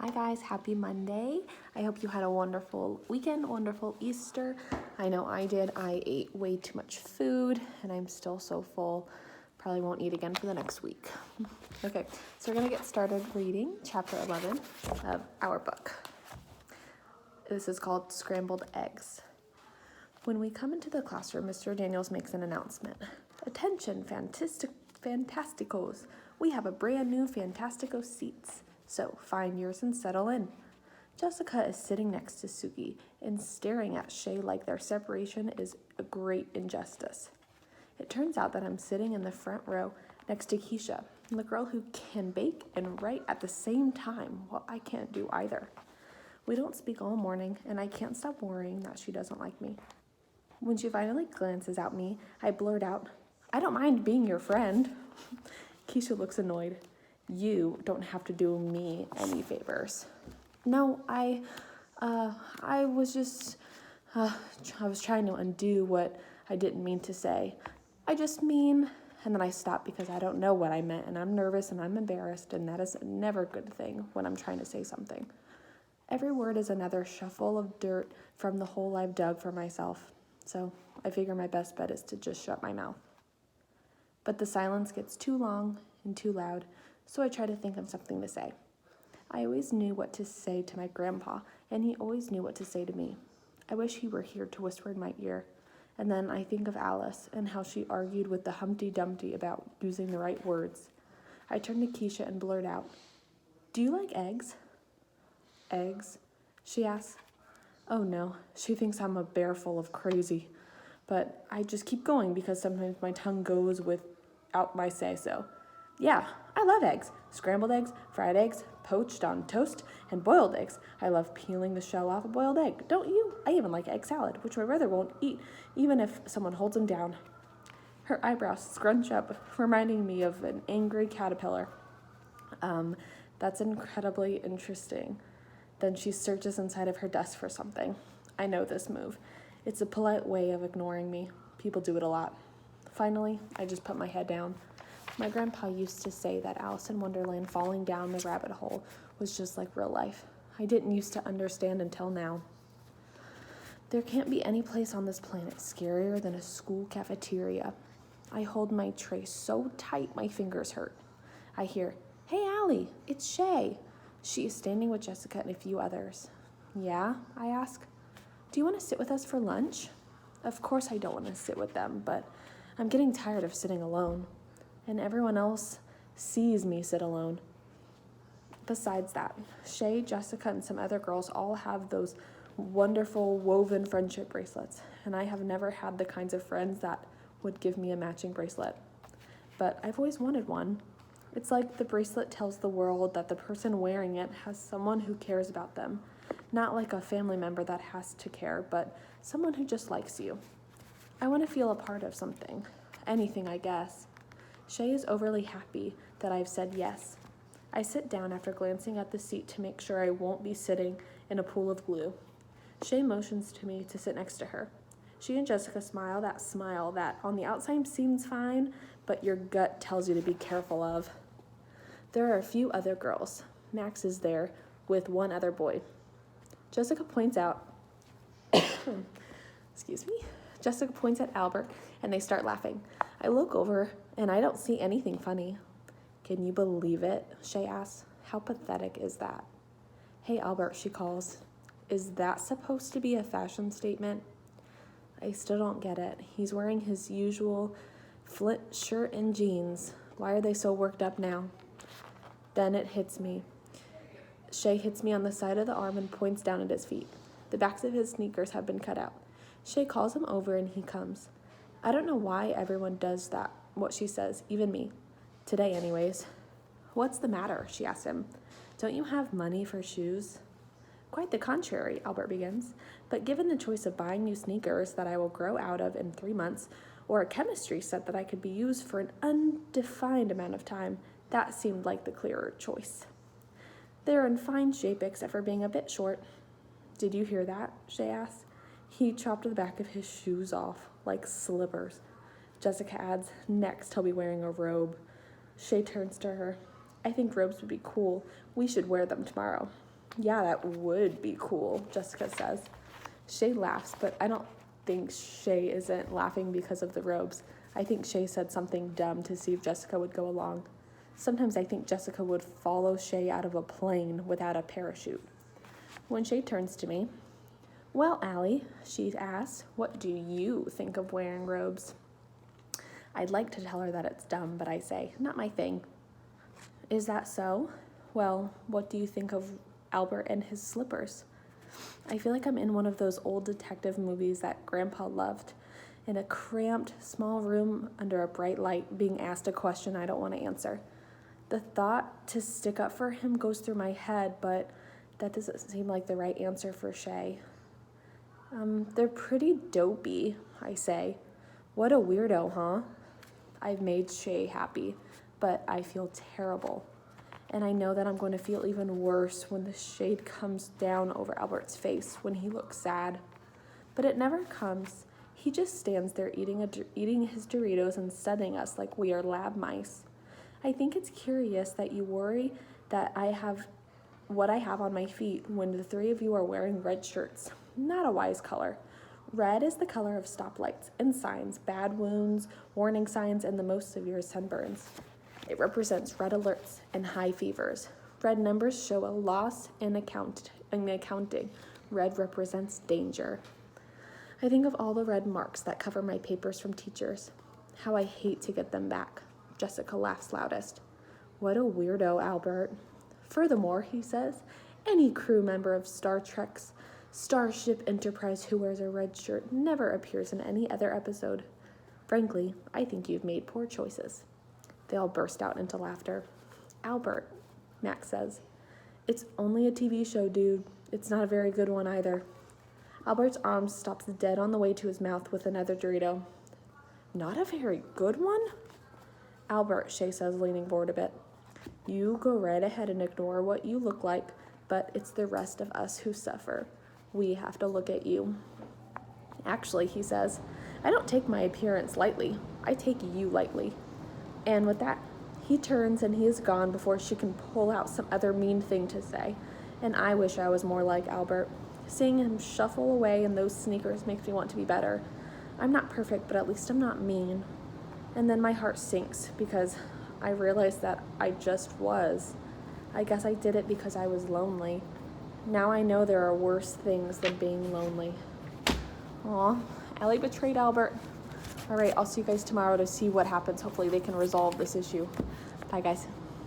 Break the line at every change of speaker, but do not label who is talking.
Hi guys, happy Monday. I hope you had a wonderful weekend, wonderful Easter. I know I did. I ate way too much food and I'm still so full. Probably won't eat again for the next week. Okay, so we're gonna get started reading chapter 11 of our book. This is called Scrambled Eggs. When we come into the classroom, Mr. Daniels makes an announcement. Attention, Fantasticos. We have a brand new Fantastico seats. So find yours and settle in. Jessica is sitting next to Suki and staring at Shay like their separation is a great injustice. It turns out that I'm sitting in the front row next to Keisha, the girl who can bake and write at the same time while I can't do either. We don't speak all morning, and I can't stop worrying that she doesn't like me. When she finally glances at me, I blurt out, "I don't mind being your friend." Keisha looks annoyed. "You don't have to do me any favors." "No, I was just, I was trying to undo what I didn't mean to say. I just mean," and then I stop because I don't know what I meant, and I'm nervous and I'm embarrassed, and that is never a good thing when I'm trying to say something. Every word is another shovelful of dirt from the hole I've dug for myself, so I figure my best bet is to just shut my mouth. But the silence gets too long and too loud, so I try to think of something to say. I always knew what to say to my grandpa, and he always knew what to say to me. I wish he were here to whisper in my ear. And then I think of Alice and how she argued with the Humpty Dumpty about using the right words. I turn to Keisha and blurt out, "Do you like eggs?" "Eggs?" she asks. Oh no, she thinks I'm a bear full of crazy. But I just keep going because sometimes my tongue goes without my say-so. "Yeah, I love eggs. Scrambled eggs, fried eggs, poached on toast, and boiled eggs. I love peeling the shell off a boiled egg. Don't you? I even like egg salad, which my brother won't eat, even if someone holds him down." Her eyebrows scrunch up, reminding me of an angry caterpillar. That's incredibly interesting. Then she searches inside of her desk for something. I know this move. It's a polite way of ignoring me. People do it a lot. Finally, I just put my head down. My grandpa used to say that Alice in Wonderland falling down the rabbit hole was just like real life. I didn't used to understand until now. There can't be any place on this planet scarier than a school cafeteria. I hold my tray so tight my fingers hurt. I hear, "Hey, Allie, it's Shay." She is standing with Jessica and a few others. "Yeah?" I ask. "Do you want to sit with us for lunch?" Of course I don't want to sit with them, but I'm getting tired of sitting alone. And everyone else sees me sit alone. Besides that, Shay, Jessica, and some other girls all have those wonderful woven friendship bracelets, and I have never had the kinds of friends that would give me a matching bracelet. But I've always wanted one. It's like the bracelet tells the world that the person wearing it has someone who cares about them. Not like a family member that has to care, but someone who just likes you. I want to feel a part of something. Anything, I guess. Shay is overly happy that I've said yes. I sit down after glancing at the seat to make sure I won't be sitting in a pool of glue. Shay motions to me to sit next to her. She and Jessica smile that on the outside seems fine, but your gut tells you to be careful of. There are a few other girls. Max is there with one other boy. Jessica points out, Jessica points at Albert and they start laughing. I look over and I don't see anything funny. "Can you believe it?" Shay asks. "How pathetic is that?" "Hey, Albert," she calls. "Is that supposed to be a fashion statement?" I still don't get it. He's wearing his usual flit shirt and jeans. Why are they so worked up now? Then it hits me. Shay hits me on the side of the arm and points down at his feet. The backs of his sneakers have been cut out. Shay calls him over and he comes. I don't know why everyone does that, what she says, even me. Today, anyways. "What's the matter?" she asks him. "Don't you have money for shoes?" "Quite the contrary," Albert begins. "But given the choice of buying new sneakers that I will grow out of in 3 months, or a chemistry set that I could be used for an undefined amount of time, that seemed like the clearer choice. They're in fine shape except for being a bit short." "Did you hear that?" Shay asks. He chopped the back of his shoes off, like slippers. Jessica adds, "Next he'll be wearing a robe." Shay turns to her. "I think robes would be cool. We should wear them tomorrow." Yeah, that would be cool, Jessica says. Shay laughs, but I don't think Shay isn't laughing because of the robes. I think Shay said something dumb to see if Jessica would go along. Sometimes I think Jessica would follow Shay out of a plane without a parachute. When Shay turns to me, "Well, Allie," she asks, "what do you think of wearing robes?" I'd like to tell her that it's dumb, but I say, "Not my thing." "Is that so? Well, what do you think of Albert and his slippers?" I feel like I'm in one of those old detective movies that Grandpa loved, in a cramped, small room under a bright light, being asked a question I don't want to answer. The thought to stick up for him goes through my head, but that doesn't seem like the right answer for Shay. They're pretty dopey," I say. "What a weirdo, huh?" I've made Shay happy, but I feel terrible. And I know that I'm going to feel even worse when the shade comes down over Albert's face when he looks sad. But it never comes. He just stands there eating his Doritos and studying us like we are lab mice. I think it's curious that you worry that I have what I have on my feet when the three of you are wearing red shirts. Not a wise color. Red is the color of stoplights and signs, bad wounds, warning signs, and the most severe sunburns. It represents red alerts and high fevers. Red numbers show a loss in accounting. Red represents danger. I think of all the red marks that cover my papers from teachers. How I hate to get them back. Jessica laughs loudest. "What a weirdo, Albert." "Furthermore," he says, "any crew member of Star Trek's Starship Enterprise who wears a red shirt never appears in any other episode. Frankly, I think you've made poor choices." They all burst out into laughter. "Albert," Max says, "it's only a TV show, dude. It's not a very good one either." Albert's arm stops dead on the way to his mouth with another Dorito. "Not a very good one?" "Albert," Shay says, leaning forward a bit, "you go right ahead and ignore what you look like, but it's the rest of us who suffer. We have to look at you." "Actually," he says, "I don't take my appearance lightly. I take you lightly." And with that, he turns and he is gone before she can pull out some other mean thing to say. And I wish I was more like Albert. Seeing him shuffle away in those sneakers makes me want to be better. I'm not perfect, but at least I'm not mean. And then my heart sinks because I realize that I just was. I guess I did it because I was lonely. Now I know there are worse things than being lonely. Aw, Allie betrayed Albert. All right, I'll see you guys tomorrow to see what happens. Hopefully they can resolve this issue. Bye, guys.